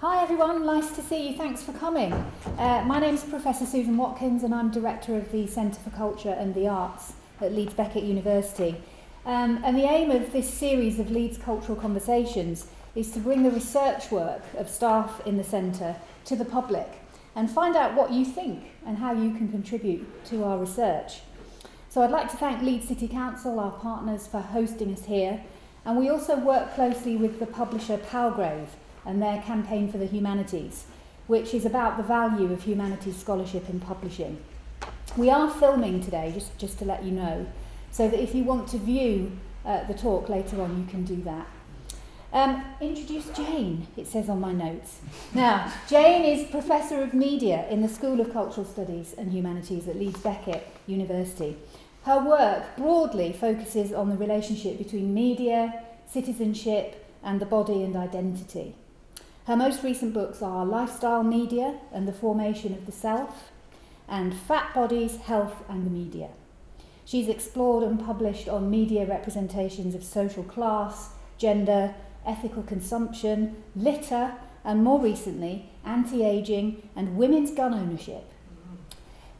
Hi everyone, nice to see you, thanks for coming. My name's Professor Susan Watkins and I'm Director of the Centre for Culture and the Arts at Leeds Beckett University. And the aim of this series of Leeds Cultural Conversations is to bring the research work of staff in the centre to the public and find out what you think and how you can contribute to our research. So I'd like to thank Leeds City Council, our partners, for hosting us here, and we also work closely with the publisher Palgrave and their campaign for the humanities, which is about the value of humanities scholarship in publishing. We are filming today, just to let you know, so that if you want to view the talk later on, you can do that. Introduce Jane, it says on my notes. Now, Jane is Professor of Media in the School of Cultural Studies and Humanities at Leeds Beckett University. Her work broadly focuses on the relationship between media, citizenship, and the body and identity. Her most recent books are Lifestyle Media and the Formation of the Self, and Fat Bodies, Health and the Media. She's explored and published on media representations of social class, gender, ethical consumption, litter, and more recently, anti-ageing and women's gun ownership.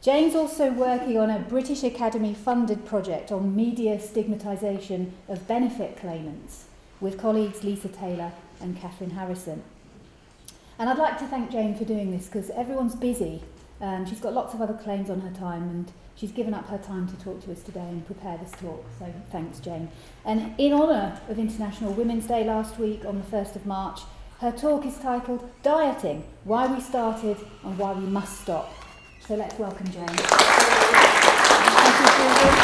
Jane's also working on a British Academy funded project on media stigmatisation of benefit claimants with colleagues Lisa Taylor and Catherine Harrison. And I'd like to thank Jane for doing this because everyone's busy. She's got lots of other claims on her time and she's given up her time to talk to us today and prepare this talk. So thanks, Jane. And in honour of International Women's Day last week on the 1st of March, her talk is titled Dieting, Why We Started and Why We Must Stop. So let's welcome Jane. Thank you, Susan.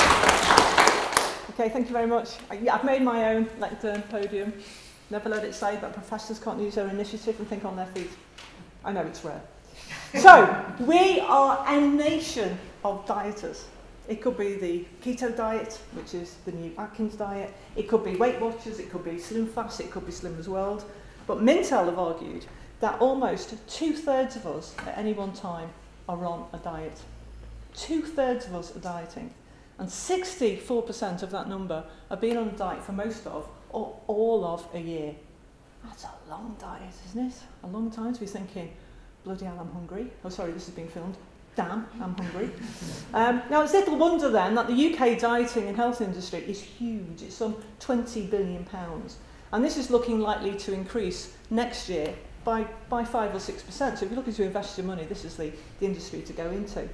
Okay, thank you very much. I've made my own lectern podium. Never let it say that professors can't use their initiative and think on their feet. I know it's rare. So, we are a nation of dieters. It could be the keto diet, which is the new Atkins diet. It could be Weight Watchers, it could be Slim Fast, it could be Slimmers World. But Mintel have argued that almost 2/3 of us at any one time are on a diet. 2/3 of us are dieting. And 64% of that number have been on a diet for most of or all of a year. That's a long diet, isn't it? A long time to be thinking, bloody hell, I'm hungry. Oh, sorry, this is being filmed. Damn, I'm hungry. Now, it's little wonder then that the UK dieting and health industry is huge. It's some £20 billion. And this is looking likely to increase next year by 5 or 6%. So if you're looking to invest your money, this is the industry to go into.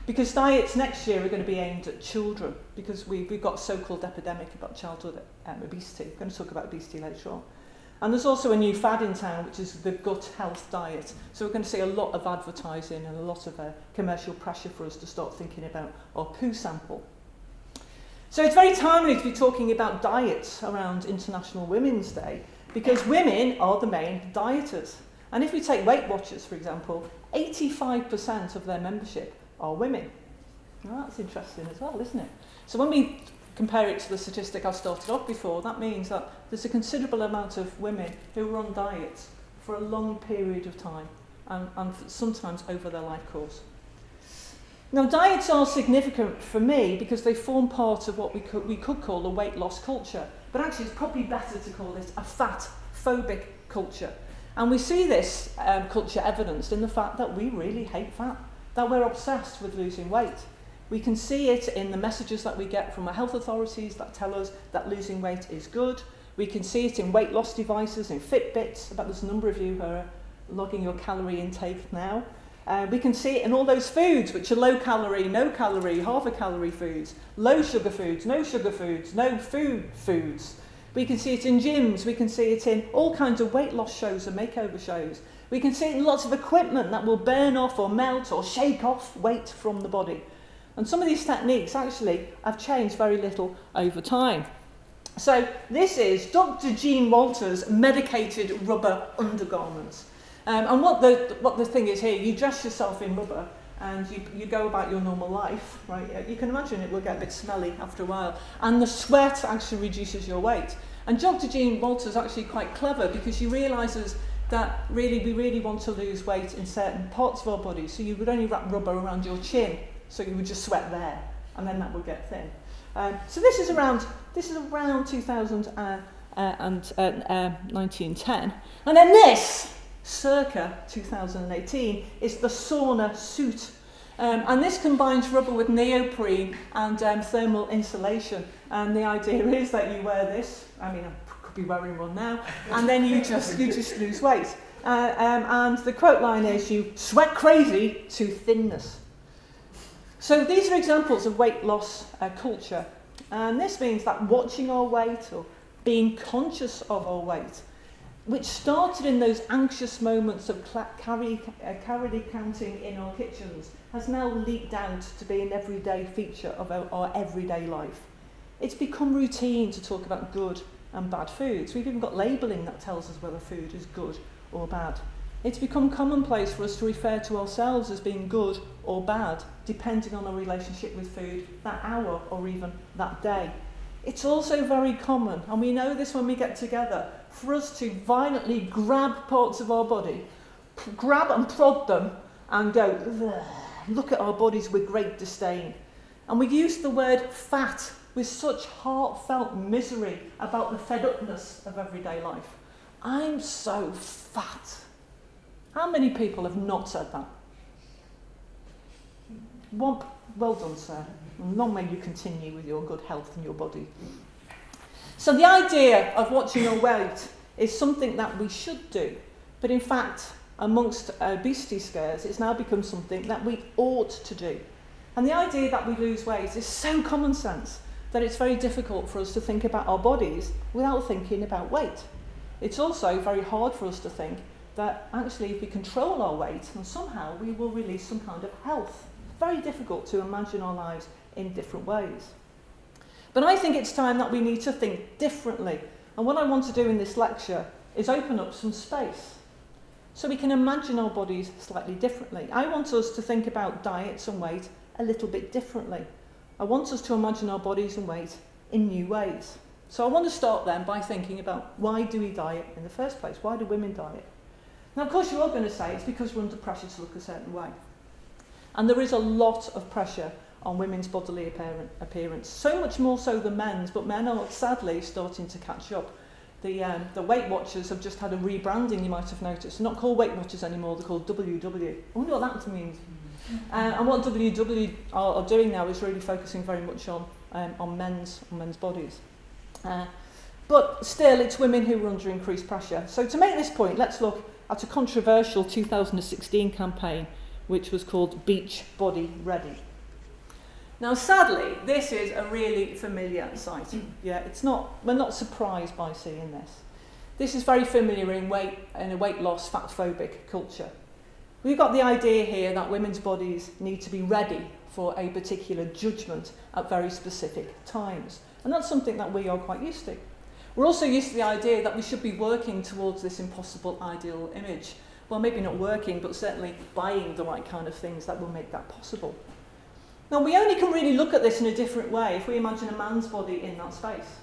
Because diets next year are going to be aimed at children, because we've got a so-called epidemic about childhood obesity. We're going to talk about obesity later on. And there's also a new fad in town, which is the gut health diet. So we're going to see a lot of advertising and a lot of commercial pressure for us to start thinking about our poo sample. So it's very timely to be talking about diets around International Women's Day, because women are the main dieters. And if we take Weight Watchers, for example, 85% of their membership are women. Now that's interesting as well, isn't it? So when we compare it to the statistic I started off before, that means that there's a considerable amount of women who are on diets for a long period of time and sometimes over their life course. Now, diets are significant for me because they form part of what we could call a weight loss culture, but actually it's probably better to call it a fat phobic culture. And we see this culture evidenced in the fact that we really hate fat, that we're obsessed with losing weight. We can see it in the messages that we get from our health authorities that tell us that losing weight is good. We can see it in weight loss devices, in Fitbits. I bet there's a number of you who are logging your calorie intake now. We can see it in all those foods which are low calorie, no calorie, half a calorie foods, low sugar foods, no food foods. We can see it in gyms. We can see it in all kinds of weight loss shows and makeover shows. We can see it in lots of equipment that will burn off or melt or shake off weight from the body. And some of these techniques actually have changed very little over time. So this is Dr. Jean Walter's medicated rubber undergarments. And what the thing is here, you dress yourself in rubber and you go about your normal life, right? You can imagine it will get a bit smelly after a while. And the sweat actually reduces your weight. And Dr. Jean Walter's actually quite clever because she realises that we really want to lose weight in certain parts of our body. So you would only wrap rubber around your chin, so you would just sweat there, and then that would get thin. So this is around 2019-10, and then this circa 2018 is the Sauna suit. And this combines rubber with neoprene and thermal insulation. And the idea is that you wear this, I mean, I could be wearing one now, and then you just lose weight. And the quote line is, you sweat crazy to thinness. So these are examples of weight loss culture. And this means that watching our weight or being conscious of our weight, which started in those anxious moments of calorie counting in our kitchens, has now leaked out to be an everyday feature of our everyday life. It's become routine to talk about good and bad foods. We've even got labelling that tells us whether food is good or bad. It's become commonplace for us to refer to ourselves as being good or bad, depending on our relationship with food that hour or even that day. It's also very common, and we know this when we get together, for us to violently grab parts of our body, grab and prod them, and go, look at our bodies with great disdain. And we use the word fat with such heartfelt misery about the fed-upness of everyday life. I'm so fat. How many people have not said that? Well done, sir. Long may you continue with your good health and your body. So the idea of watching our weight is something that we should do. But in fact, amongst obesity scares, it's now become something that we ought to do. And the idea that we lose weight is so common sense that it's very difficult for us to think about our bodies without thinking about weight. It's also very hard for us to think that actually if we control our weight, then somehow we will release some kind of health. Very difficult to imagine our lives in different ways. But I think it's time that we need to think differently. And what I want to do in this lecture is open up some space so we can imagine our bodies slightly differently. I want us to think about diets and weight a little bit differently. I want us to imagine our bodies and weight in new ways. So I want to start then by thinking about, why do we diet in the first place? Why do women diet? Now, of course, you're all going to say it's because we're under pressure to look a certain way. And there is a lot of pressure on women's bodily appearance, so much more so than men's, but men are sadly starting to catch up. The Weight Watchers have just had a rebranding, you might have noticed. They're not called Weight Watchers anymore, they're called WW. I wonder what that means. And what WW are doing now is really focusing very much on men's bodies. But still, it's women who are under increased pressure. So to make this point, let's look at a controversial 2016 campaign, which was called Beach Body Ready. Now, sadly, this is a really familiar sight. Yeah, we're not surprised by seeing this. This is very familiar in a weight loss, fat phobic culture. We've got the idea here that women's bodies need to be ready for a particular judgment at very specific times. And that's something that we are quite used to. We're also used to the idea that we should be working towards this impossible ideal image. Well, maybe not working, but certainly buying the right kind of things that will make that possible. Now, we only can really look at this in a different way if we imagine a man's body in that space.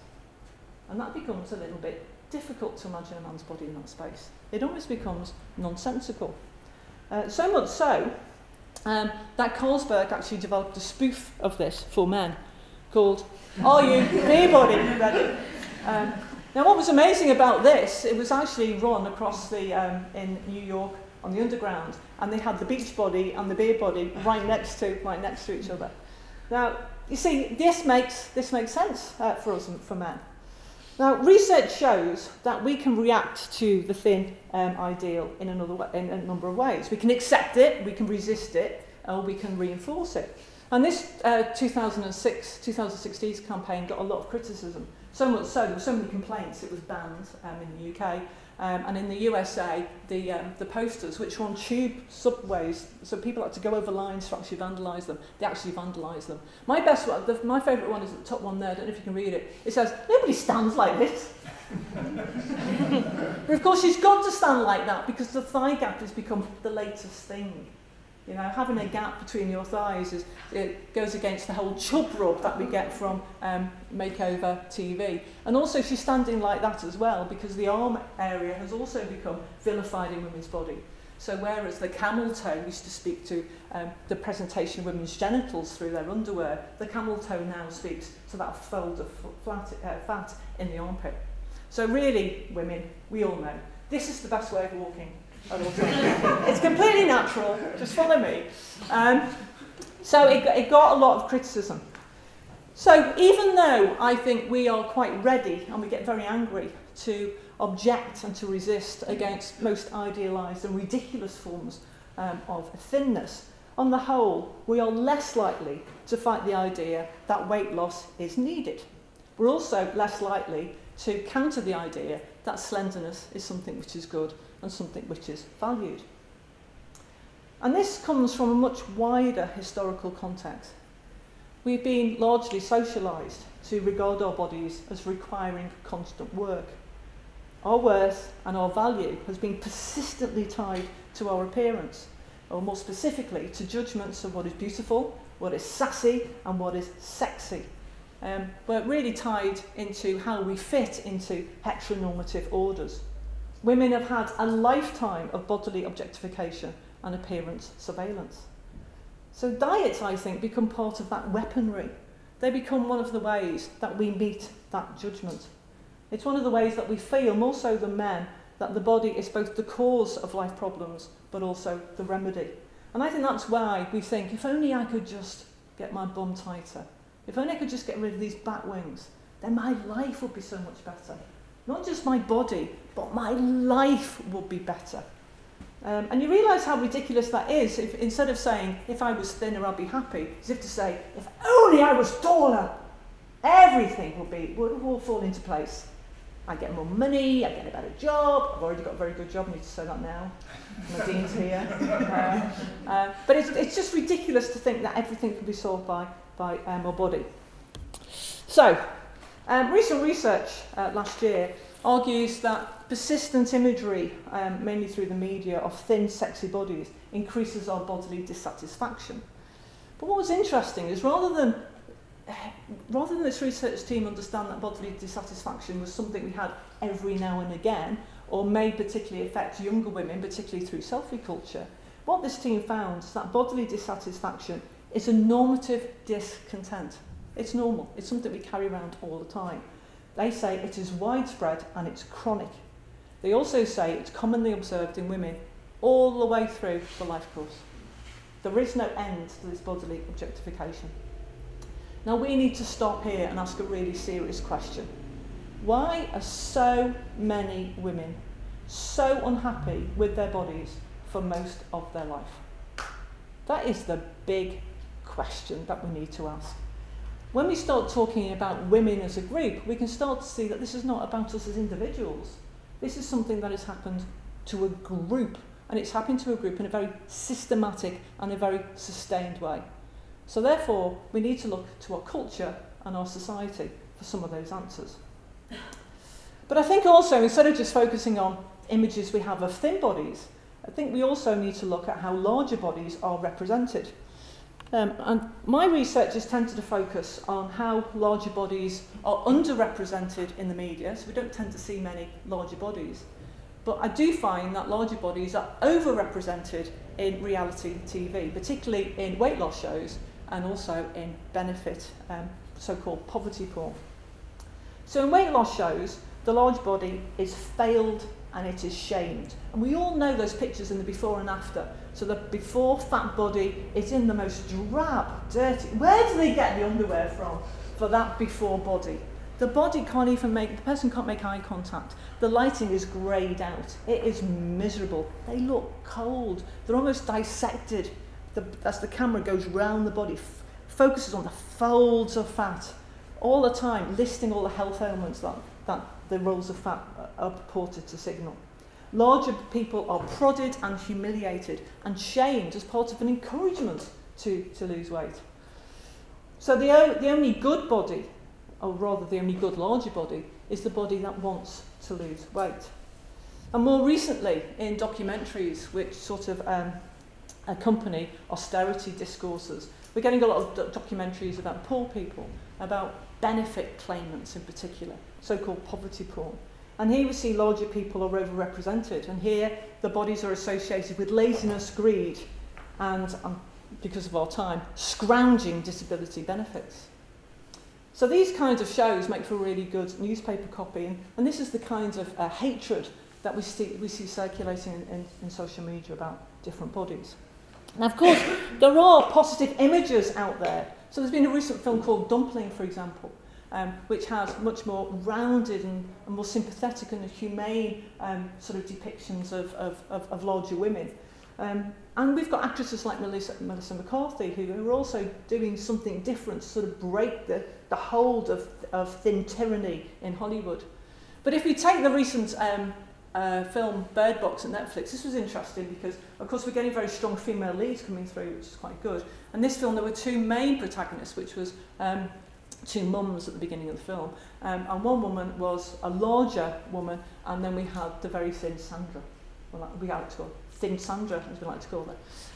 And that becomes a little bit difficult to imagine a man's body in that space. It almost becomes nonsensical. So much so that Carlsberg actually developed a spoof of this for men called Are You Beer-Body Ready? Now, what was amazing about this, it was actually run across in New York on the Underground, and they had the beach body and the beer body right next to each other. Now, you see, this makes sense for us and for men. Now, research shows that we can react to the thin ideal in a number of ways. We can accept it, we can resist it, or we can reinforce it. And this 2016 campaign got a lot of criticism. So much so, there were so many complaints, it was banned in the UK. And in the USA, the posters, which were on tube subways, so people had to go over lines to actually vandalise them. They actually vandalised them. My favourite one is the top one there. I don't know if you can read it. It says, "Nobody stands like this." But of course, she's got to stand like that because the thigh gap has become the latest thing. You know, having a gap between your thighs it goes against the whole chub rub that we get from makeover TV. And also she's standing like that as well because the arm area has also become vilified in women's body. So whereas the camel toe used to speak to the presentation of women's genitals through their underwear, the camel toe now speaks to that fold of fat in the armpit. So really, women, we all know, this is the best way of walking. at all times. It's completely natural, just follow me. So it got a lot of criticism. So even though I think we are quite ready and we get very angry to object and to resist against most idealised and ridiculous forms of thinness, on the whole, we are less likely to fight the idea that weight loss is needed. We're also less likely to counter the idea that slenderness is something which is good and something which is valued. And this comes from a much wider historical context. We've been largely socialised to regard our bodies as requiring constant work. Our worth and our value has been persistently tied to our appearance, or more specifically, to judgments of what is beautiful, what is sassy, and what is sexy. We're really tied into how we fit into heteronormative orders. Women have had a lifetime of bodily objectification and appearance surveillance. So diets, I think, become part of that weaponry. They become one of the ways that we meet that judgment. It's one of the ways that we feel, more so than men, that the body is both the cause of life problems, but also the remedy. And I think that's why we think, if only I could just get my bum tighter, if only I could just get rid of these back wings, then my life would be so much better. Not just my body, but my life would be better. And you realise how ridiculous that is. If, instead of saying, if I was thinner, I'd be happy, as if to say, if only I was taller, everything would all fall into place. I get more money, I get a better job. I've already got a very good job, I need to say that now. My dean's here. But it's just ridiculous to think that everything can be solved by our body. So, recent research last year argues that persistent imagery, mainly through the media, of thin, sexy bodies increases our bodily dissatisfaction. But what was interesting is rather than this research team understand that bodily dissatisfaction was something we had every now and again, or may particularly affect younger women, particularly through selfie culture, what this team found is that bodily dissatisfaction is a normative discontent. It's normal. It's something we carry around all the time. They say it is widespread and it's chronic. They also say it's commonly observed in women all the way through the life course. There is no end to this bodily objectification. Now we need to stop here and ask a really serious question. Why are so many women so unhappy with their bodies for most of their life? That is the big question that we need to ask. When we start talking about women as a group, we can start to see that this is not about us as individuals. This is something that has happened to a group, and it's happened to a group in a very systematic and a very sustained way. So therefore, we need to look to our culture and our society for some of those answers. But I think also, instead of just focusing on images we have of thin bodies, I think we also need to look at how larger bodies are represented. And my research has tended to focus on how larger bodies are underrepresented in the media, so we don't tend to see many larger bodies. But I do find that larger bodies are overrepresented in reality TV, particularly in weight loss shows and also in benefit, so-called poverty porn. So in weight loss shows, the large body is failed and it is shamed. And we all know those pictures in the before and after. So the before fat body is in the most drab, dirty. Where do they get the underwear from for that before body? The body can't even the person can't make eye contact. The lighting is greyed out. It is miserable. They look cold. They're almost dissected. As the camera goes round the body, focuses on the folds of fat all the time, listing all the health ailments that the rolls of fat are purported to signal. Larger people are prodded and humiliated and shamed as part of an encouragement to lose weight. So the only good body, or rather the only good larger body, is the body that wants to lose weight. And more recently, in documentaries which sort of accompany austerity discourses, we're getting a lot of documentaries about poor people, about benefit claimants in particular, so-called poverty porn. And here we see larger people are overrepresented, and here the bodies are associated with laziness, greed, and, because of our time, scrounging disability benefits. So these kinds of shows make for really good newspaper copy, and this is the kind of hatred that we see circulating in social media about different bodies. Now, of course, there are positive images out there. So there's been a recent film called Dumpling, for example, which has much more rounded and more sympathetic and humane sort of depictions of larger women. And we've got actresses like Melissa McCarthy who are also doing something different to sort of break the hold of thin tyranny in Hollywood. But if we take the recent film Bird Box at Netflix, this was interesting because, of course, we're getting very strong female leads coming through, which is quite good. And this film, there were two main protagonists, which was two mums at the beginning of the film. And one woman was a larger woman, and then we had the very thin Sandra. Well, we like to call her Thin Sandra, as we like to call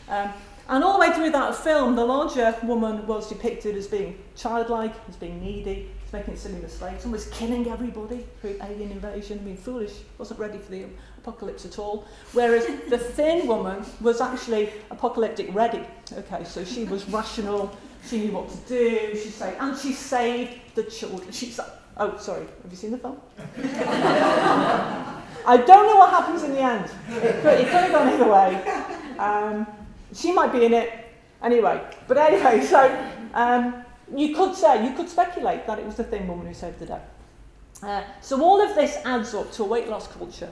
her. And all the way through that film, the larger woman was depicted as being childlike, as being needy, as making silly mistakes, almost killing everybody through alien invasion. I mean, foolish, wasn't ready for the apocalypse at all. Whereas the thin woman was actually apocalyptic ready. Okay, so she was rational, she knew what to do, and she saved the children. Oh, sorry, have you seen the film? I don't know what happens in the end. It could have gone either way. She might be in it anyway. But anyway, so you could speculate that it was the thin woman who saved the day. So all of this adds up to a weight loss culture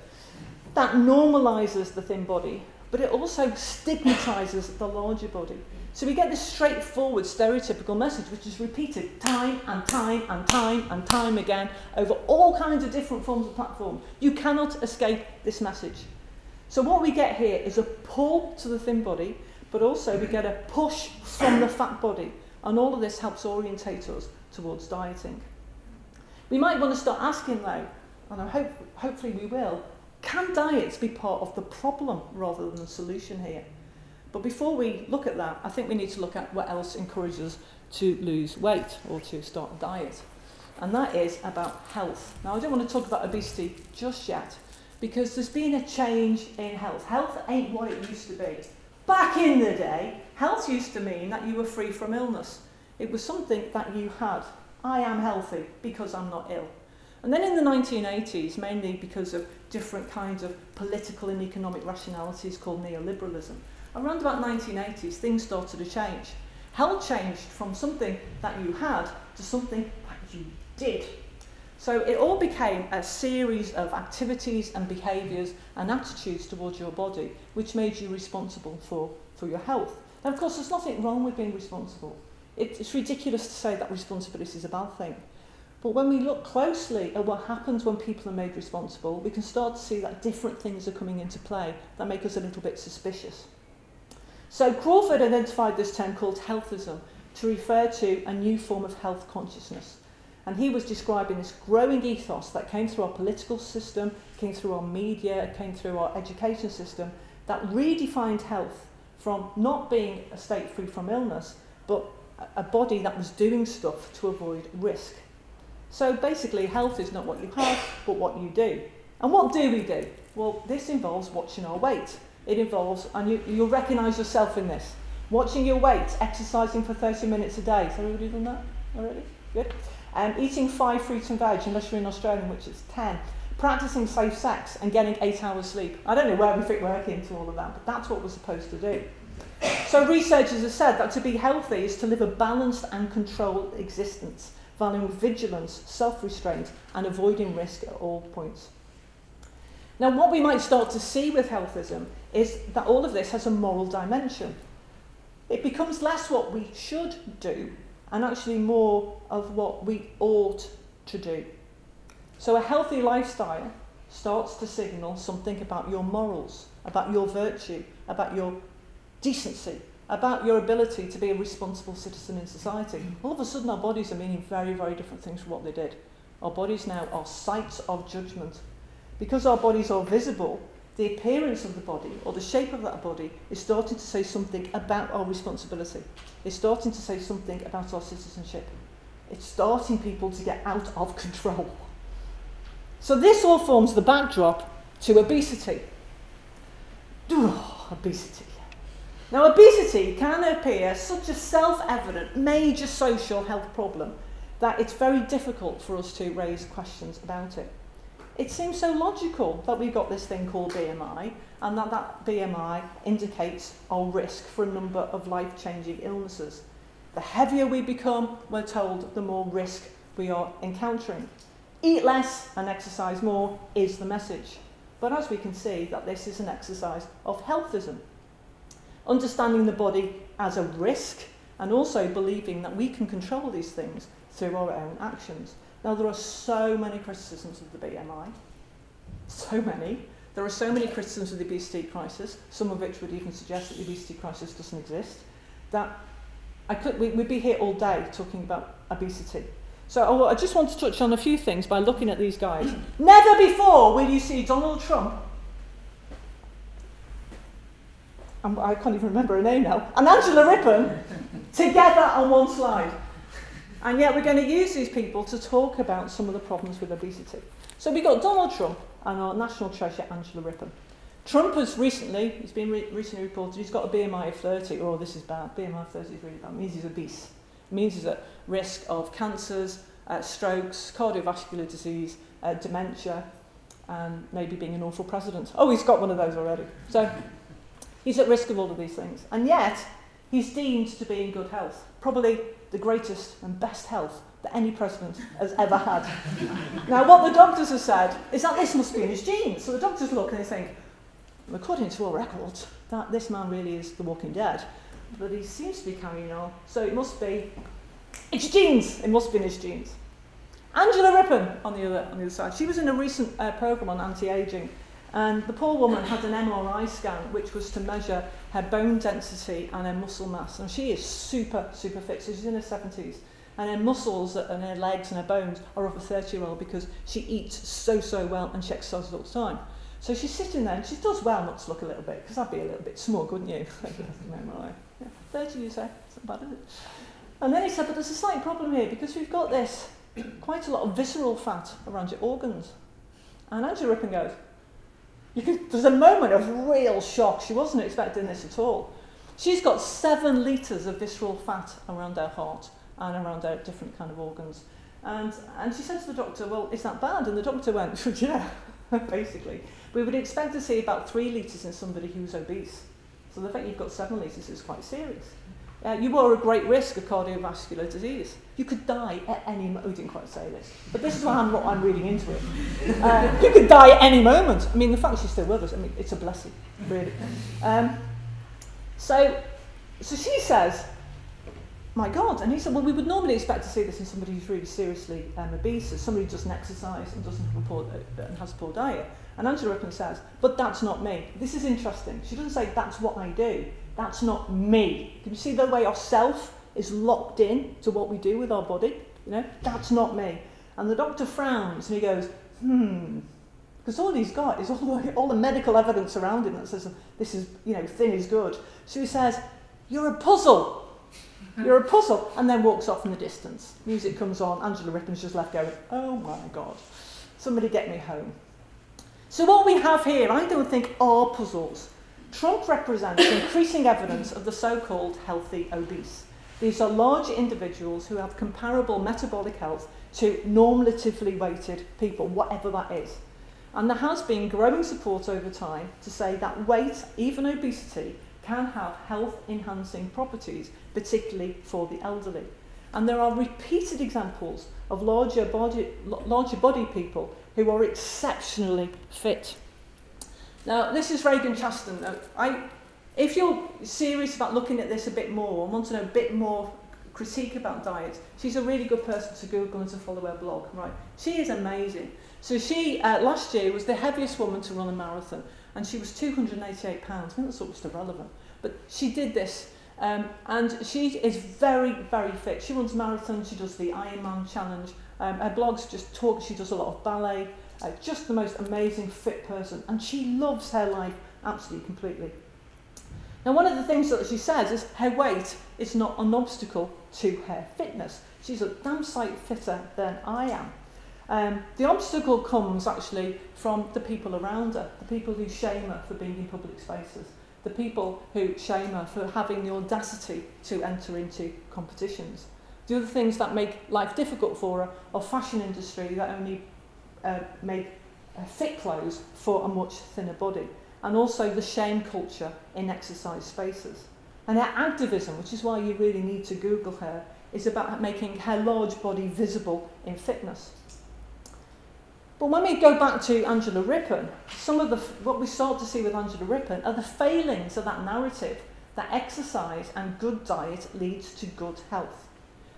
that normalises the thin body, but it also stigmatises the larger body. So we get this straightforward, stereotypical message, which is repeated time and time and time and time again over all kinds of different forms of platform. You cannot escape this message. So what we get here is a pull to the thin body, but also we get a push from the fat body. And all of this helps orientate us towards dieting. We might want to start asking though, and hopefully we will, can diets be part of the problem rather than the solution here? But before we look at that, I think we need to look at what else encourages to lose weight or to start a diet. And that is about health. Now, I don't want to talk about obesity just yet, because there's been a change in health. Health ain't what it used to be. Back in the day, health used to mean that you were free from illness. It was something that you had. I am healthy because I'm not ill. And then in the 1980s, mainly because of different kinds of political and economic rationalities called neoliberalism, around about 1980s, things started to change. Health changed from something that you had to something that you did. So it all became a series of activities and behaviours and attitudes towards your body, which made you responsible for your health. Now, of course, there's nothing wrong with being responsible. It's ridiculous to say that responsibility is a bad thing. But when we look closely at what happens when people are made responsible, we can start to see that different things are coming into play that make us a little bit suspicious. So Crawford identified this term called healthism to refer to a new form of health consciousness. And he was describing this growing ethos that came through our political system, came through our media, came through our education system, that redefined health from not being a state free from illness, but a body that was doing stuff to avoid risk. So basically, health is not what you have, but what you do. And what do we do? Well, this involves watching our weight. It involves, and you'll recognise yourself in this, watching your weight, exercising for 30 minutes a day. Has everybody done that already? Good. Eating 5 fruits and veg, unless you're in Australia, which is 10. Practising safe sex and getting 8 hours sleep. I don't know where we fit work into all of that, but that's what we're supposed to do. So researchers have said that to be healthy is to live a balanced and controlled existence, valuing vigilance, self-restraint, and avoiding risk at all points. Now, what we might start to see with healthism is that all of this has a moral dimension. It becomes less what we should do and actually more of what we ought to do. So a healthy lifestyle starts to signal something about your morals, about your virtue, about your decency, about your ability to be a responsible citizen in society. All of a sudden our bodies are meaning very, very different things from what they did. Our bodies now are sites of judgment. Because our bodies are visible, the appearance of the body or the shape of that body is starting to say something about our responsibility. It's starting to say something about our citizenship. It's starting people to get out of control. So this all forms the backdrop to obesity. Obesity. Now, obesity can appear such a self-evident, major social health problem that it's very difficult for us to raise questions about it. it seems so logical that we've got this thing called BMI, and that BMI indicates our risk for a number of life-changing illnesses. The heavier we become, we're told, the more risk we are encountering. Eat less and exercise more is the message. But as we can see, that this is an exercise of healthism. Understanding the body as a risk, and also believing that we can control these things through our own actions. Now, there are so many criticisms of the BMI, so many. There are so many criticisms of the obesity crisis, some of which would even suggest that the obesity crisis doesn't exist, that we'd be here all day talking about obesity. So I just want to touch on a few things by looking at these guys. Never before will you see Donald Trump, and I can't even remember her name now, and Angela Rippon together on one slide. And yet we're going to use these people to talk about some of the problems with obesity. So we've got Donald Trump and our national treasure, Angela Rippon. Trump has recently recently reported he's got a BMI of 30. Oh, this is bad. BMI of 30 is really bad. It means he's obese. It means he's at risk of cancers, strokes, cardiovascular disease, dementia, and maybe being an awful president. Oh, he's got one of those already. So he's at risk of all of these things. And yet, he's deemed to be in good health. Probably the greatest and best health that any president has ever had. Now, what the doctors have said is that this must be in his genes. So the doctors look and they think, according to all records, that this man really is the walking dead. But he seems to be carrying on. So it must be, it's genes. It must be in his genes. Angela Rippon, on the other side, she was in a recent programme on anti-ageing. And the poor woman had an MRI scan, which was to measure her bone density and her muscle mass. And she is super, super fit. So she's in her 70s. And her muscles and her legs and her bones are of a 30-year-old because she eats so, so well and she exercises all the time. So she's sitting there and she does well not to look a little bit, because that'd be a little bit smug, wouldn't you? Yeah, 30, you say? It's not bad, is it? And then he said, but there's a slight problem here because we've got this quite a lot of visceral fat around your organs. And Angela Rippon goes, there's a moment of real shock. She wasn't expecting this at all. She's got 7 litres of visceral fat around her heart and around her different kind of organs. And she said to the doctor, well, is that bad? And the doctor went, yeah, basically. We would expect to see about 3 litres in somebody who's obese. So the fact you've got 7 litres is quite serious. You are at great risk of cardiovascular disease. You could die at any moment. We didn't quite say this, but this is what I'm reading into it. You could die at any moment. I mean, the fact she's still with us, I mean, it's a blessing, really. So she says, my God. And he said, well, we would normally expect to see this in somebody who's really seriously obese, as somebody who doesn't exercise and doesn't have and has a poor diet. And Angela Rippon says, but that's not me. This is interesting. She doesn't say, that's what I do. That's not me. Can you see the way our self is locked in to what we do with our body? You know, that's not me. And the doctor frowns and he goes, because all he's got is all the medical evidence around him that says this is, you know, thin is good. So he says, you're a puzzle. You're a puzzle. And then walks off in the distance. Music comes on. Angela Rippon's just left going, oh my God, somebody get me home. So what we have here, I don't think, are puzzles. Trump represents increasing evidence of the so-called healthy obese. These are large individuals who have comparable metabolic health to normatively weighted people, whatever that is. And there has been growing support over time to say that weight, even obesity, can have health-enhancing properties, particularly for the elderly. And there are repeated examples of larger body people who are exceptionally fit. Now, this is Reagan Chaston. If you're serious about looking at this a bit more and want to know a bit more critique about diet, she's a really good person to Google and to follow her blog. Right? She is amazing. So she, last year, was the heaviest woman to run a marathon, and she was 288 pounds. I think that's almost irrelevant. But she did this, and she is very, very fit. She runs marathons, she does the Ironman challenge. Her blogs just talk, she does a lot of ballet. Just the most amazing fit person, and she loves her life absolutely completely. Now, one of the things that she says is her weight is not an obstacle to her fitness. She's a damn sight fitter than I am. The obstacle comes actually from the people around her, the people who shame her for being in public spaces, the people who shame her for having the audacity to enter into competitions. The other things that make life difficult for her are fashion industry that only make fit clothes for a much thinner body, and also the shame culture in exercise spaces. And her activism, which is why you really need to Google her, is about making her large body visible in fitness. But when we go back to Angela Rippon, what we start to see with Angela Rippon are the failings of that narrative that exercise and good diet leads to good health.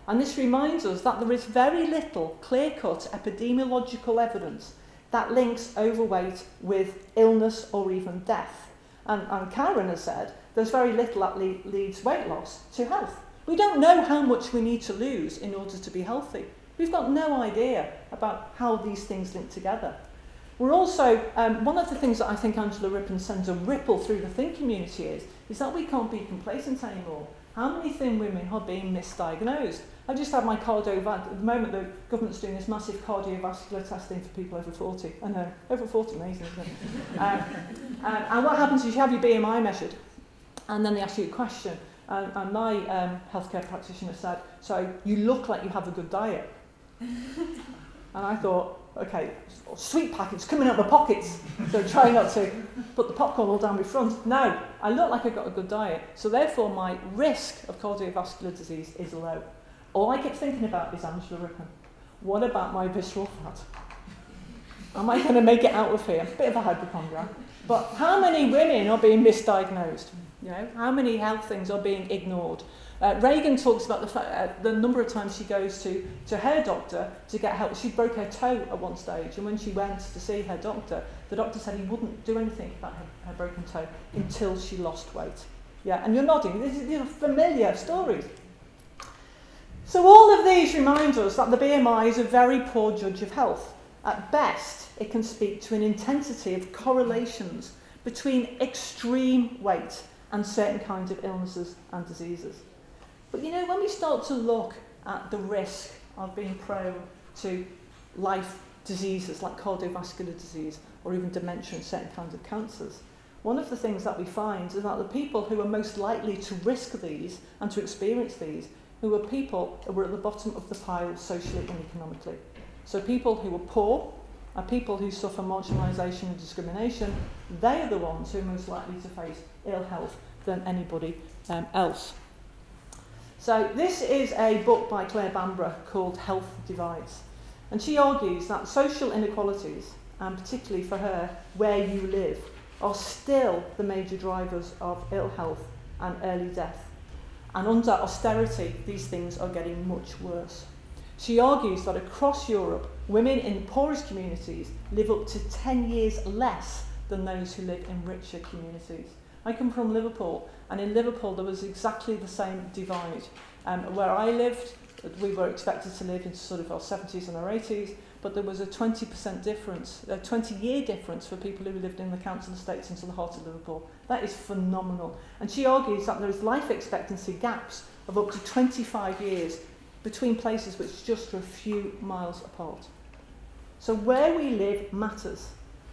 And this reminds us that there is very little clear-cut epidemiological evidence that links overweight with illness or even death. And Karen has said there's very little that leads weight loss to health. We don't know how much we need to lose in order to be healthy. We've got no idea about how these things link together. We're also, one of the things that I think Angela Rippon sends a ripple through the thin community is that we can't be complacent anymore. How many thin women are being misdiagnosed? I just had my at the moment the government's doing this massive cardiovascular testing for people over 40. I know, over 40, amazing, isn't it? And what happens is you have your BMI measured, and then they ask you a question. And my healthcare practitioner said, so you look like you have a good diet. And I thought, okay, sweet packets coming out of my pockets, so try not to put the popcorn all down my front. No, I look like I've got a good diet, so therefore my risk of cardiovascular disease is low. All I keep thinking about is Angela Rippon. What about my visceral fat? Am I going to make it out of here? Bit of a hypochondriac. But how many women are being misdiagnosed? You know, how many health things are being ignored? Reagan talks about the number of times she goes to her doctor to get help. She broke her toe at one stage, and when she went to see her doctor, the doctor said he wouldn't do anything about her broken toe until she lost weight. Yeah, and you're nodding. These are familiar stories. So all of these remind us that the BMI is a very poor judge of health. At best, it can speak to an intensity of correlations between extreme weight and certain kinds of illnesses and diseases. But you know, when we start to look at the risk of being prone to life diseases like cardiovascular disease or even dementia and certain kinds of cancers, one of the things that we find is that the people who are most likely to risk these and to experience these who are people who are at the bottom of the pile socially and economically. So people who are poor and people who suffer marginalisation and discrimination, they are the ones who are most likely to face ill health than anybody else. So this is a book by Claire Bamburgh called Health Divides. And she argues that social inequalities, and particularly for her, where you live, are still the major drivers of ill health and early death. And under austerity, these things are getting much worse. She argues that across Europe, women in poorest communities live up to 10 years less than those who live in richer communities. I come from Liverpool, and in Liverpool there was exactly the same divide. Where I lived, we were expected to live into sort of our 70s and our 80s, but there was a 20% difference, a 20-year difference for people who lived in the council estates into the heart of Liverpool. That is phenomenal. And she argues that there is life expectancy gaps of up to 25 years between places which just are a few miles apart. So where we live matters.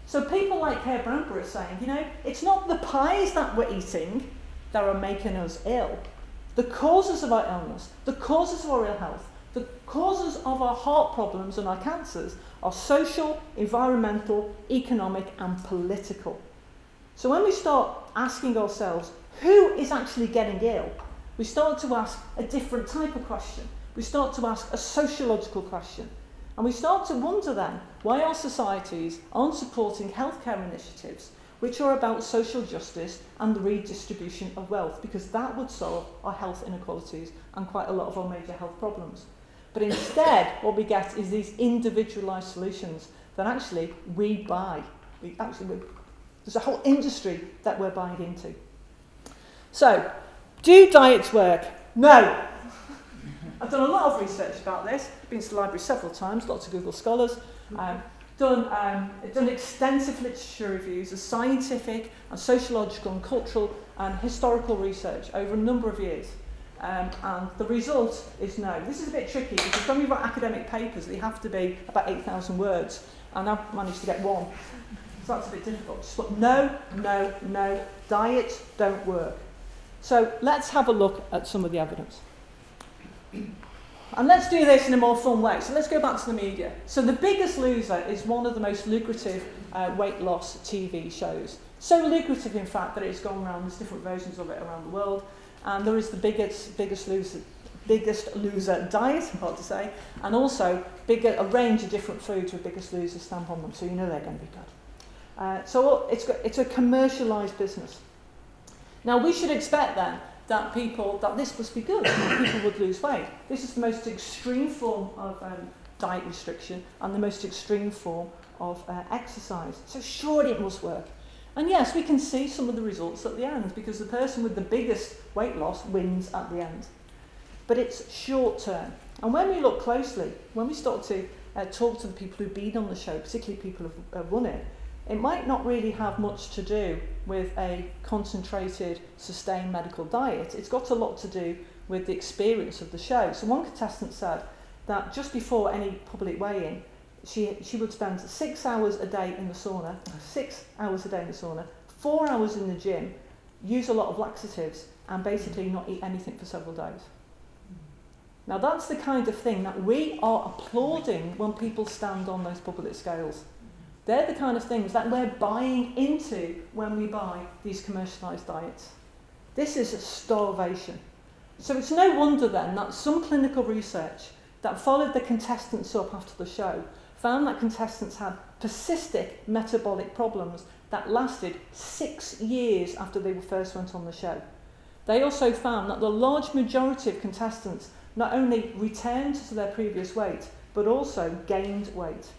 So people like Claire Bamburgh are saying, you know, it's not the pies that we're eating that are making us ill. The causes of our illness, the causes of our ill health, the causes of our heart problems and our cancers are social, environmental, economic and political. So when we start asking ourselves, who is actually getting ill? We start to ask a different type of question. We start to ask a sociological question. And we start to wonder then why our societies aren't supporting healthcare initiatives which are about social justice and the redistribution of wealth, because that would solve our health inequalities and quite a lot of our major health problems. But instead, what we get is these individualised solutions that actually we buy. There's a whole industry that we're buying into. So, do diets work? No. I've done a lot of research about this, been to the library several times, lots of Google scholars, done extensive literature reviews of scientific and sociological and cultural and historical research over a number of years. And the result is no. This is a bit tricky because when we write academic papers, they have to be about 8,000 words, and I've managed to get one. So that's a bit difficult. Just put no, no, no, diets don't work. So let's have a look at some of the evidence. And let's do this in a more fun way. So let's go back to the media. So The Biggest Loser is one of the most lucrative weight loss TV shows. So lucrative, in fact, that it's gone around. There's different versions of it around the world. And there is the Biggest Loser diet, hard to say, and also a range of different foods with Biggest Loser stamp on them, so you know they're going to be good. So it's a commercialised business. Now we should expect then that this must be good, and people would lose weight. This is the most extreme form of diet restriction and the most extreme form of exercise. So surely it must work. And yes, we can see some of the results at the end, because the person with the biggest weight loss wins at the end. But it's short term. And when we look closely, when we start to talk to the people who've been on the show, particularly people who have won it, it might not really have much to do with a concentrated, sustained medical diet. It's got a lot to do with the experience of the show. So one contestant said that just before any public weigh-in, she would spend 6 hours a day in the sauna, 4 hours in the gym, use a lot of laxatives, and basically not eat anything for several days. Now that's the kind of thing that we are applauding when people stand on those public scales. They're the kind of things that we're buying into when we buy these commercialised diets. This is starvation. So it's no wonder then that some clinical research that followed the contestants up after the show found that contestants had persistent metabolic problems that lasted 6 years after they first went on the show. They also found that the large majority of contestants not only returned to their previous weight, but also gained weight.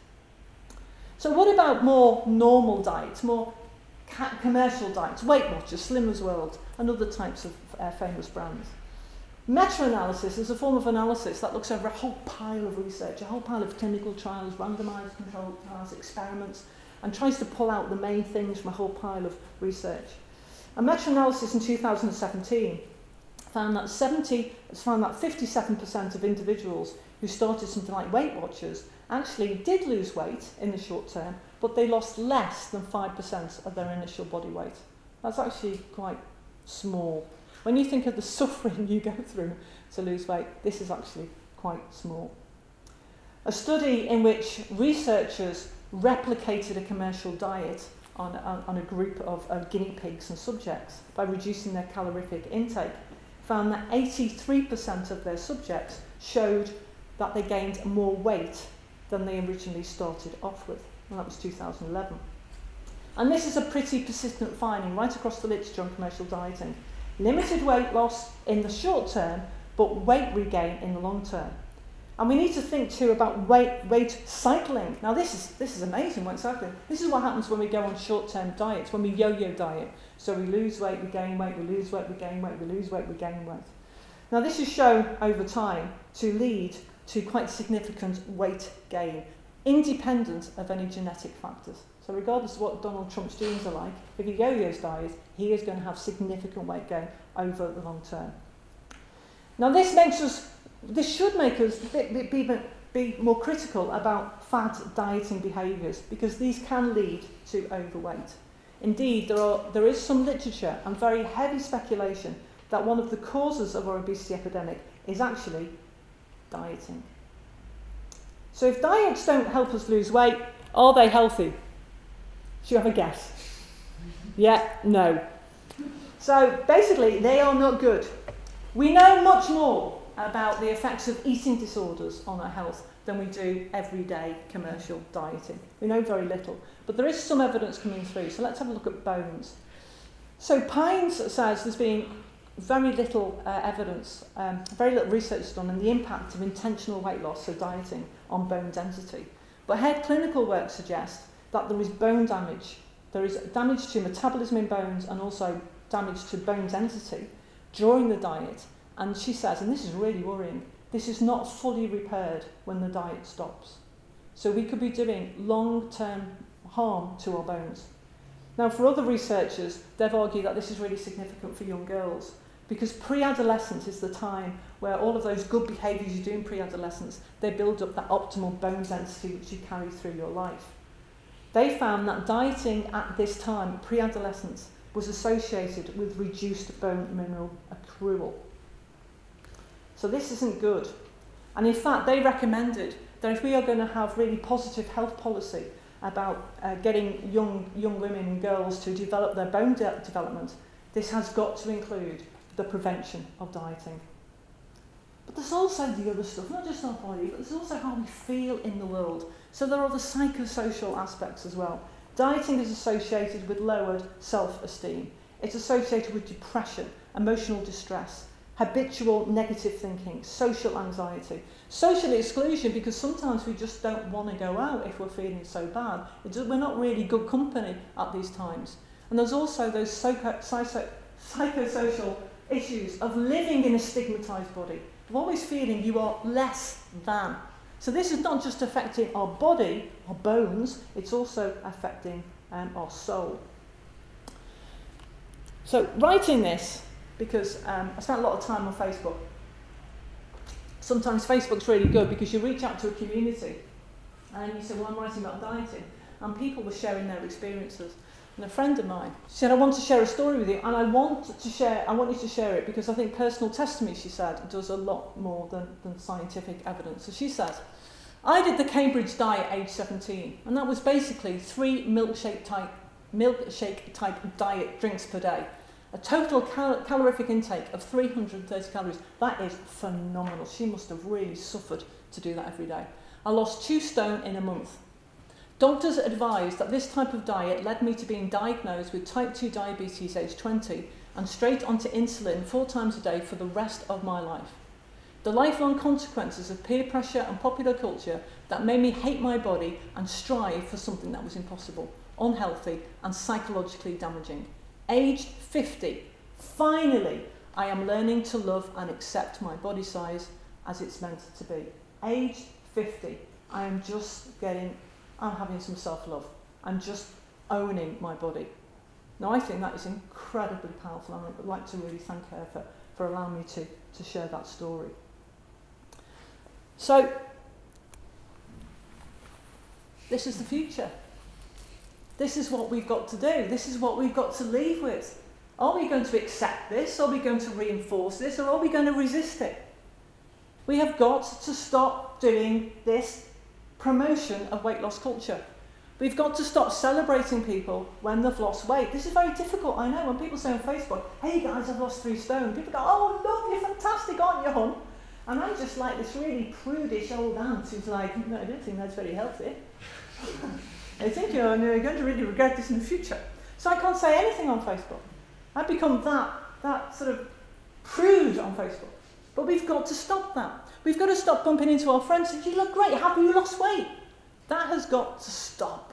So what about more normal diets, more commercial diets, Weight Watchers, Slimmers World, and other types of famous brands? Meta-analysis is a form of analysis that looks over a whole pile of research, a whole pile of clinical trials, randomised controlled trials, experiments, and tries to pull out the main things from a whole pile of research. A meta-analysis in 2017 found that 57% of individuals who started something like Weight Watchers actually did lose weight in the short term, but they lost less than 5% of their initial body weight. That's actually quite small. When you think of the suffering you go through to lose weight, this is actually quite small. A study in which researchers replicated a commercial diet on a group of guinea pigs and subjects by reducing their calorific intake found that 83% of their subjects showed that they gained more weight than they originally started off with, and that was 2011. And this is a pretty persistent finding right across the literature on commercial dieting. Limited weight loss in the short term, but weight regain in the long term. And we need to think too about weight cycling. Now this is amazing, weight cycling. This is what happens when we go on short-term diets, when we yo-yo diet. So we lose weight, we gain weight, we lose weight, we gain weight, we lose weight, we gain weight. Now this is shown over time to lead to quite significant weight gain, independent of any genetic factors. So regardless of what Donald Trump's genes are like, if he yo-yos diet, he is going to have significant weight gain over the long term. Now this should make us be more critical about fad dieting behaviours, because these can lead to overweight. Indeed, there is some literature and very heavy speculation that one of the causes of our obesity epidemic is actually dieting. So if diets don't help us lose weight, are they healthy? Do you have a guess? Yeah, no. So basically, they are not good. We know much more about the effects of eating disorders on our health than we do everyday commercial dieting. We know very little, but there is some evidence coming through. So let's have a look at bones. So Pines says there's been very little evidence, very little research done on the impact of intentional weight loss, so dieting, on bone density. But her clinical work suggests that there is bone damage. There is damage to metabolism in bones and also damage to bone density during the diet. And she says, and this is really worrying, this is not fully repaired when the diet stops. So we could be doing long-term harm to our bones. Now, for other researchers, they've argued that this is really significant for young girls, because pre-adolescence is the time where all of those good behaviours you do in pre-adolescence, they build up that optimal bone density which you carry through your life. They found that dieting at this time, pre-adolescence, was associated with reduced bone mineral accrual. So this isn't good. And in fact, they recommended that if we are going to have really positive health policy about getting young women and girls to develop their bone development, this has got to include the prevention of dieting. But there's also the other stuff, not just our body, but there's also how we feel in the world. So there are the psychosocial aspects as well. Dieting is associated with lowered self-esteem. It's associated with depression, emotional distress, habitual negative thinking, social anxiety, social exclusion, because sometimes we just don't want to go out if we're feeling so bad. We're not really good company at these times. And there's also those psychosocial issues of living in a stigmatised body, of always feeling you are less than. So this is not just affecting our body, our bones, it's also affecting our soul. So writing this, because I spent a lot of time on Facebook. Sometimes Facebook's really good because you reach out to a community and you say, well, I'm writing about dieting. And people were sharing their experiences. And a friend of mine said, I want to share a story with you, and I want you to share it because I think personal testimony, she said, does a lot more than scientific evidence. So she says, I did the Cambridge diet at age 17, and that was basically 3 milkshake type diet drinks per day. A total calorific intake of 330 calories. That is phenomenal. She must have really suffered to do that every day. I lost 2 stone in a month. Doctors advised that this type of diet led me to being diagnosed with type 2 diabetes age 20 and straight onto insulin 4 times a day for the rest of my life. The lifelong consequences of peer pressure and popular culture that made me hate my body and strive for something that was impossible, unhealthy and psychologically damaging. Aged 50, finally, I am learning to love and accept my body size as it's meant to be. Aged 50, I'm having some self-love. I'm just owning my body. Now, I think that is incredibly powerful, and I'd like to really thank her for allowing me to share that story. So, this is the future. This is what we've got to do. This is what we've got to leave with. Are we going to accept this? Are we going to reinforce this? Or are we going to resist it? We have got to stop doing this promotion of weight loss culture. We've got to stop celebrating people when they've lost weight. This is very difficult, I know. When people say on Facebook, hey guys, I've lost 3 stone, people go, oh look, you're fantastic, aren't you, hon? And I'm just like this really prudish old aunt who's like, no, I don't think that's very healthy. I think you're going to really regret this in the future. So I can't say anything on Facebook. I've become that sort of prude on Facebook. But we've got to stop that. We've got to stop bumping into our friends and saying, you look great, have you lost weight? That has got to stop.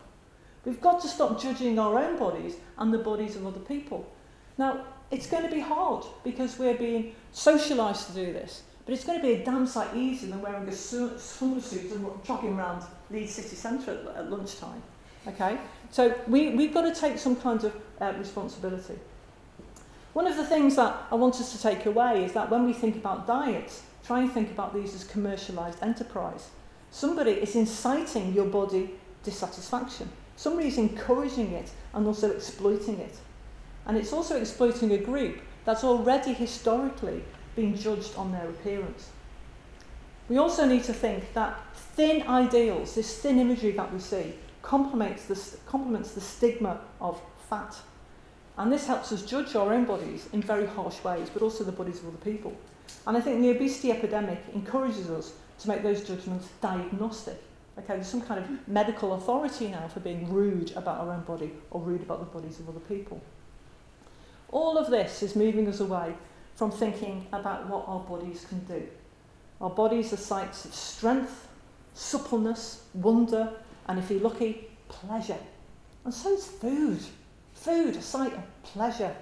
We've got to stop judging our own bodies and the bodies of other people. Now, it's going to be hard because we're being socialised to do this. But it's going to be a damn sight easier than wearing a swimsuit and jogging around Leeds city centre at lunchtime. Okay? So we've got to take some kind of responsibility. One of the things that I want us to take away is that when we think about diets, try and think about these as commercialised enterprise. Somebody is inciting your body dissatisfaction. Somebody is encouraging it and also exploiting it. And it's also exploiting a group that's already historically been judged on their appearance. We also need to think that thin ideals, this thin imagery that we see, complements the stigma of fat. And this helps us judge our own bodies in very harsh ways, but also the bodies of other people. And I think the obesity epidemic encourages us to make those judgments diagnostic. Okay, there's some kind of medical authority now for being rude about our own body or rude about the bodies of other people. All of this is moving us away from thinking about what our bodies can do. Our bodies are sites of strength, suppleness, wonder, and if you're lucky, pleasure. And so is food. Food, a site of pleasure.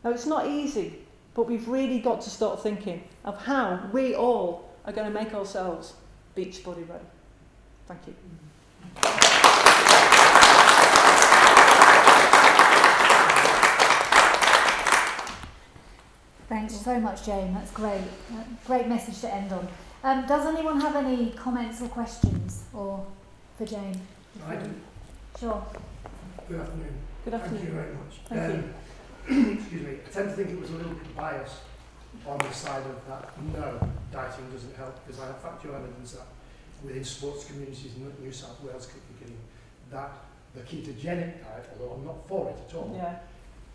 Now, it's not easy, but we've really got to start thinking of how we all are going to make ourselves Beachbody ready. Thank you. Thanks so much, Jane. That's great. Great message to end on. Does anyone have any comments or questions for Jane? I do. Sure. Good afternoon. Good afternoon. Thank you very much. Thank you. Excuse me. I tend to think it was a little bit biased on the side of that, no, dieting doesn't help, because I have factual evidence that within sports communities in New South Wales, particularly, that the ketogenic diet, although I'm not for it at all,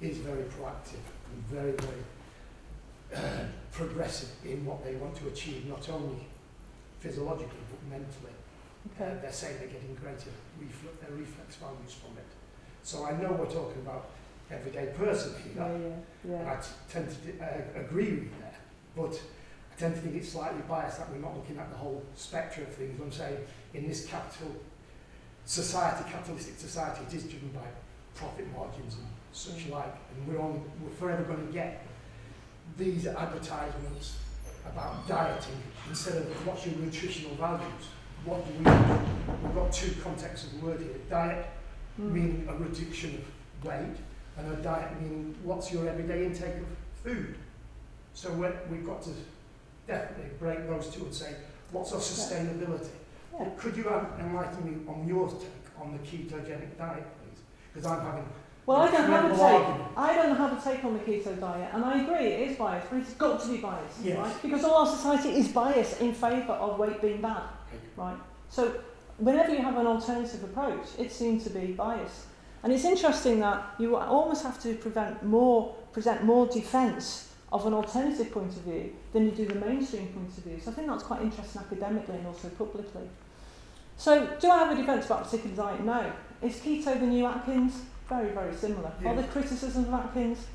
is very proactive and very, very progressive in what they want to achieve, not only physiologically but mentally. Okay. They're saying they're getting greater reflex values from it. So I know we're talking about everyday person here, and I tend to agree with you there, but I tend to think it's slightly biased that we're not looking at the whole spectrum of things. I'm saying in this capitalistic society, it is driven by profit margins and such like, and we're forever going to get these advertisements about dieting instead of what's your nutritional values. What do we do? We've got two contexts of the word here. Diet meaning a reduction of weight, and a diet meaning what's your everyday intake of food. So we've got to definitely break those two and say, what's our sustainability? Yeah. Could you enlighten me on your take on the ketogenic diet, please? Because I'm having... Well, I don't have a take on the keto diet, and I agree, it is biased, but it's got to be biased, right? Because all our society is biased in favour of weight being bad, right? So whenever you have an alternative approach, it seems to be biased. And it's interesting that you almost have to present more defence of an alternative point of view than you do the mainstream point of view. So I think that's quite interesting academically and also publicly. So do I have a defence about a particular diet? No. Is keto the new Atkins? Very, very similar. Are there criticisms of Atkins?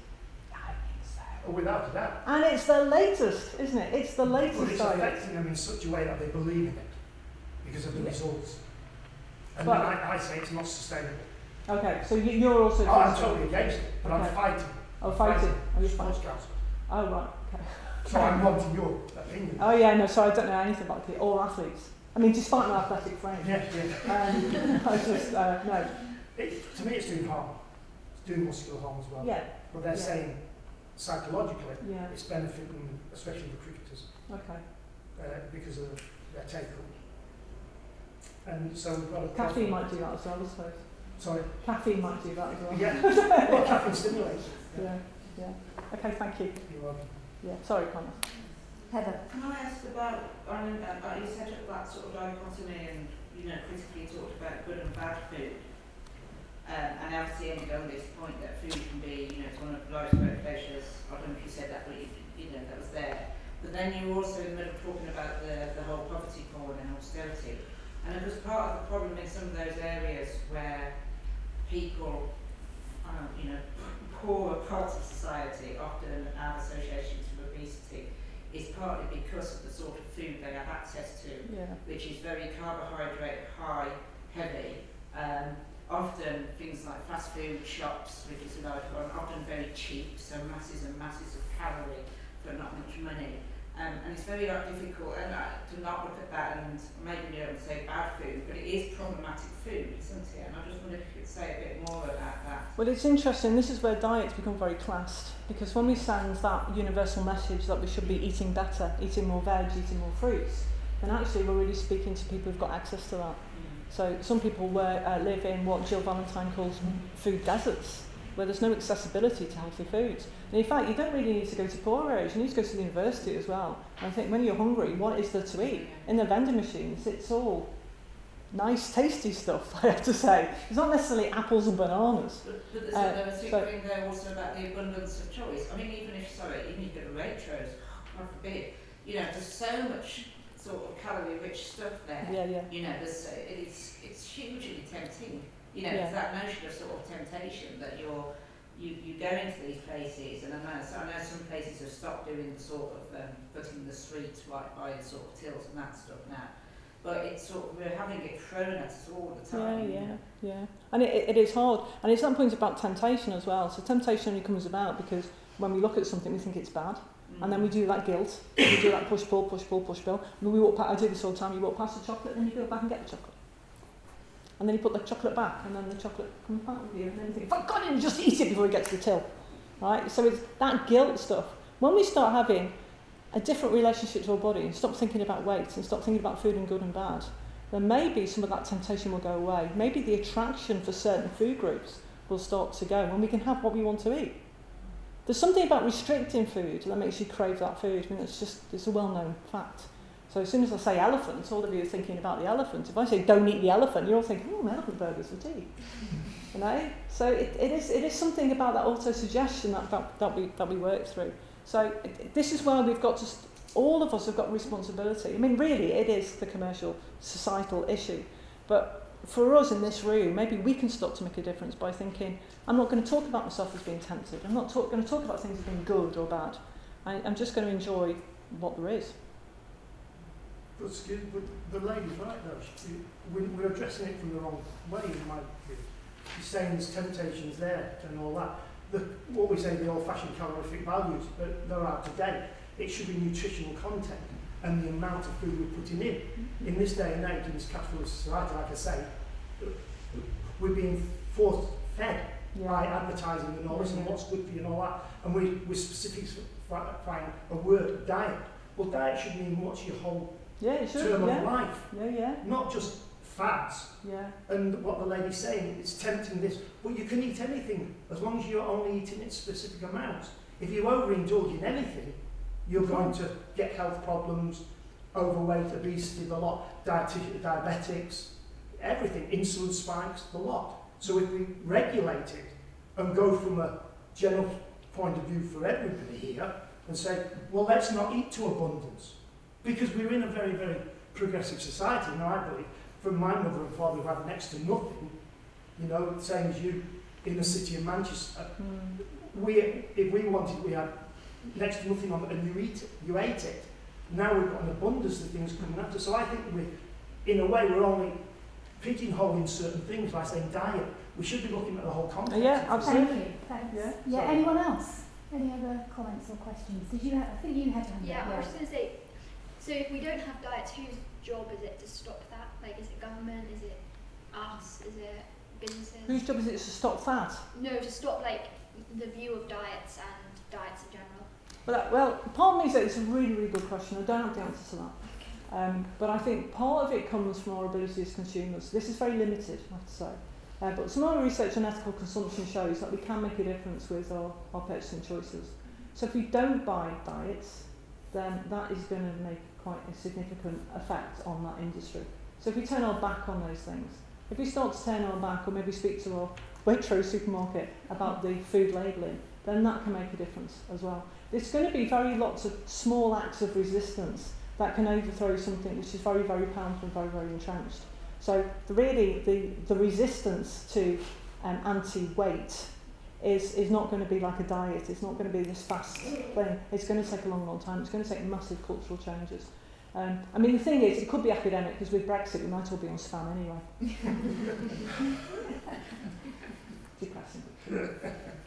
I think so. Oh, without a doubt. And it's the latest, isn't it? It's the latest diet. But it's affecting them in such a way that they believe in it because of the results. And then I say it's not sustainable. Okay, so you're also... Oh, I'm totally against it, but I'm fighting. Oh, fighting. Oh, you're sports fighting. council. Oh, right, okay. So I'm wanting your opinion. Oh, yeah, no, so I don't know anything about all athletes. I mean, despite my athletic frame. I just, no. To me, it's doing harm. It's doing muscular harm as well. Yeah. But they're saying psychologically, it's benefiting, especially the cricketers. Okay. Because of their take-home. And so we've got a... Caffeine might do that as well, I suppose. Sorry? Caffeine might do that as well. Yeah. Well, caffeine stimulates. Yeah. Okay, thank you. You're welcome. Yeah, sorry, Connor. Heather. Can I ask about, you said about sort of dichotomy and, critically talked about good and bad food. And obviously ended on this point that food can be, it's one of life's great pleasures. I don't know if you said that, but that was there. But then you were also in the middle talking about the whole poverty porn and austerity. And it was part of the problem in some of those areas where people, poorer parts of society often have associations with obesity is partly because of the sort of food they have access to, which is very carbohydrate high, heavy. Often things like fast food shops, which is a large one, often very cheap, so masses and masses of calorie for not much money. And it's very difficult to not look at that and maybe you don't say bad food, but it is problematic food, isn't it? And I just wonder if you could say a bit more about that. Well, it's interesting. This is where diets become very classed, because when we send that universal message that we should be eating better, eating more veg, eating more fruits, then actually we're really speaking to people who've got access to that. So some people live in what Jill Valentine calls food deserts, where there's no accessibility to healthy foods. And in fact, you don't really need to go to poor areas, you need to go to the university as well. And I think when you're hungry, what is there to eat? In the vending machines, it's all nice, tasty stuff, I have to say. It's not necessarily apples and bananas. But there's a thing there also about the abundance of choice. I mean, even if you get a Waitrose, God forbid, there's so much sort of calorie-rich stuff there. It's hugely tempting. It's that notion of sort of temptation that you go into these places, and I know some places have stopped doing the sort of putting the sweets right by the sort of tills and that stuff now. But it's sort of, we're having it thrown at us all the time. Yeah. And it is hard. And it's that point about temptation as well. So temptation only comes about because when we look at something, we think it's bad. And then we do that guilt, we do that push-pull. And we walk past, I do this all the time, you walk past the chocolate, then you go back and get the chocolate. And then you put the chocolate back, and then the chocolate comes back with you, and then you think, for God, just eat it before you get to the till. Right? So it's that guilt stuff. When we start having a different relationship to our body, and stop thinking about weight, and stop thinking about food and good and bad, then maybe some of that temptation will go away. Maybe the attraction for certain food groups will start to go, when we can have what we want to eat. There's something about restricting food that makes you crave that food. I mean, it's a well-known fact. So as soon as I say elephant, all of you are thinking about the elephant. If I say don't eat the elephant, you're all thinking, oh, elephant burgers for tea. You know? So it is something about that auto-suggestion that we work through. So this is where we've got to, all of us have got responsibility. I mean, really, it is the commercial, societal issue. But for us in this room, maybe we can start to make a difference by thinking, I'm not going to talk about myself as being tempted. I'm not going to talk about things as being good or bad. I'm just going to enjoy what there is. But the lady's right though. We're addressing it from the wrong way in my view. She's saying there's temptations there and all that. What we say, the old-fashioned calorific values, they're out of date. It should be nutritional content and the amount of food we're putting in. In this day and age, in this capitalist society, like I say, we're being force-fed by advertising and all this and what's good for you and all that. And we're specifically find a word, diet. Well, diet should mean what's your whole term of life. Not just fads. And what the lady's saying, it's tempting this. Well, you can eat anything as long as you're only eating it specific amounts. If you overindulge in anything, you're going to get health problems, overweight, obesity, the lot, diabetics, everything, insulin spikes, the lot. So if we regulate it and go from a general point of view for everybody here and say, well, let's not eat to abundance. Because we're in a very, very progressive society. Now, I believe, from my mother and father who had next to nothing, you know, same as you in the city of Manchester, if we wanted, we had next to nothing on it, and you ate it. Now we've got an abundance of things coming after. So I think in a way, we're only pigeonholing certain things by saying diet. We should be looking at the whole context. Yeah, absolutely. Thank you. Thanks. Yeah. Anyone else? Any other comments or questions? I think you had to hand I was just going to say, so if we don't have diets, whose job is it to stop that? Like, is it government? Is it us? Is it businesses? Whose job is it to stop that? No, to stop, like, the view of diets and diets in general. Well, part of me says it's a really, really good question. I don't have the answer to that. But I think part of it comes from our ability as consumers. This is very limited, I have to say. But some of our research on ethical consumption shows that we can make a difference with our purchasing choices. So if we don't buy diets, then that is going to make quite a significant effect on that industry. So if we turn our back on those things, if we start to turn our back or maybe speak to our Waitrose supermarket about the food labelling, then that can make a difference as well. There's going to be lots of small acts of resistance that can overthrow something which is very, very powerful and very, very entrenched. So the resistance to anti-weight is not going to be like a diet. It's not going to be this fast thing. It's going to take a long, long time. It's going to take massive cultural changes. I mean, the thing is, it could be academic, because with Brexit, we might all be on spam anyway. Depressing.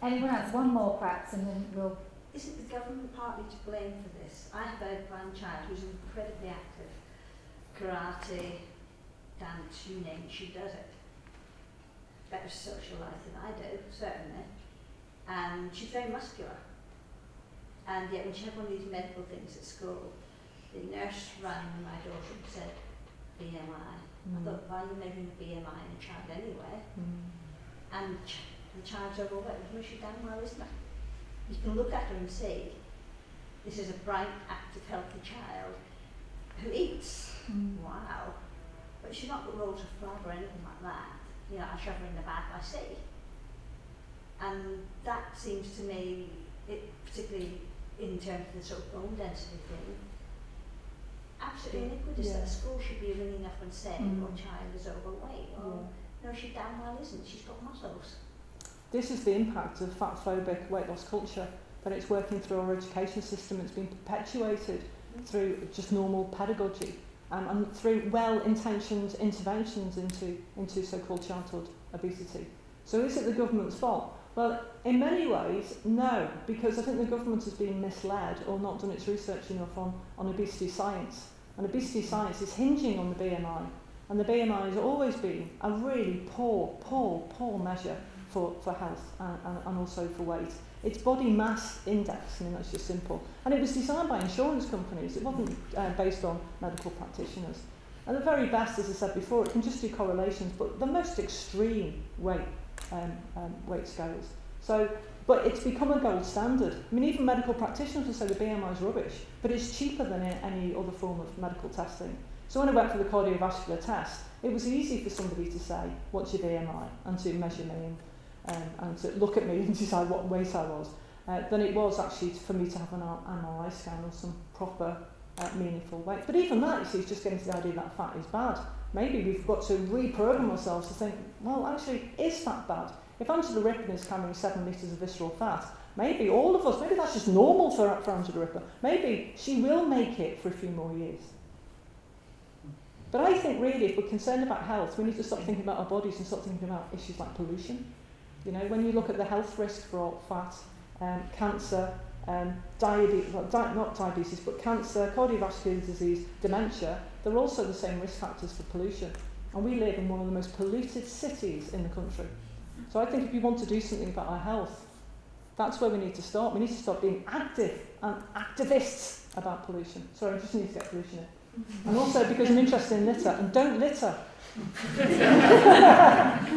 Anyone else? One more, perhaps, and then we'll... Isn't the government partly to blame for this? I have a grandchild who's incredibly active. Karate, dance, you name it, she does it. Better social life than I do, certainly. And she's very muscular. And yet when she had one of these medical things at school, the nurse ran my daughter and said, BMI. I thought, why are you measuring the BMI in a child anyway? And the child's overweight. Well, she damn well isn't it? You can look at her and see, this is a bright, active, healthy child who eats. Wow. But she's not got rolls of flour or anything like that. You know, I shove her in the bag, I see. And that seems to me, particularly in terms of the sort of bone density thing, absolutely iniquitous that a school should be ringing up and saying your child is overweight. Well, no, she damn well isn't. She's got muscles. This is the impact of fat-phobic weight loss culture, but it's working through our education system. It's been perpetuated through just normal pedagogy and through well-intentioned interventions into so-called childhood obesity. So is it the government's fault? Well, in many ways, no, because I think the government has been misled or not done its research enough on obesity science. And obesity science is hinging on the BMI. And the BMI has always been a really poor measure for health and also for weight. It's body mass index, I mean, that's just simple. And it was designed by insurance companies. It wasn't based on medical practitioners. And the very best, as I said before, it can just do correlations, but the most extreme weight scales. So But it's become a gold standard. I mean, even medical practitioners will say the BMI is rubbish, but it's cheaper than any other form of medical testing. So when I went for the cardiovascular test, it was easy for somebody to say, what's your BMI, and to measure me and to look at me and decide what weight I was, than it was actually for me to have an MRI scan or some proper meaningful weight. But even that, you see, is just getting to the idea that fat is bad. Maybe we've got to reprogram ourselves to think, well, actually, is fat bad? If Angela Rippon is carrying 7 litres of visceral fat, maybe all of us, maybe that's just normal for Angela Rippon. Maybe she will make it for a few more years. But I think really, if we're concerned about health, we need to stop thinking about our bodies and start thinking about issues like pollution. You know, when you look at the health risk for fat, cancer, diabetes, well, not diabetes, but cancer, cardiovascular disease, dementia, they're also the same risk factors for pollution. And we live in one of the most polluted cities in the country. So I think if you want to do something about our health, that's where we need to start. We need to start being active and activists about pollution. Sorry, I just need to get pollution in. And also because I'm interested in litter, and don't litter.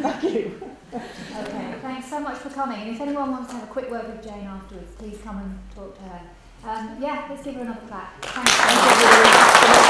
Thank you. Okay, thanks so much for coming. And if anyone wants to have a quick word with Jane afterwards, please come and talk to her. Yeah, let's give her another clap. Thanks.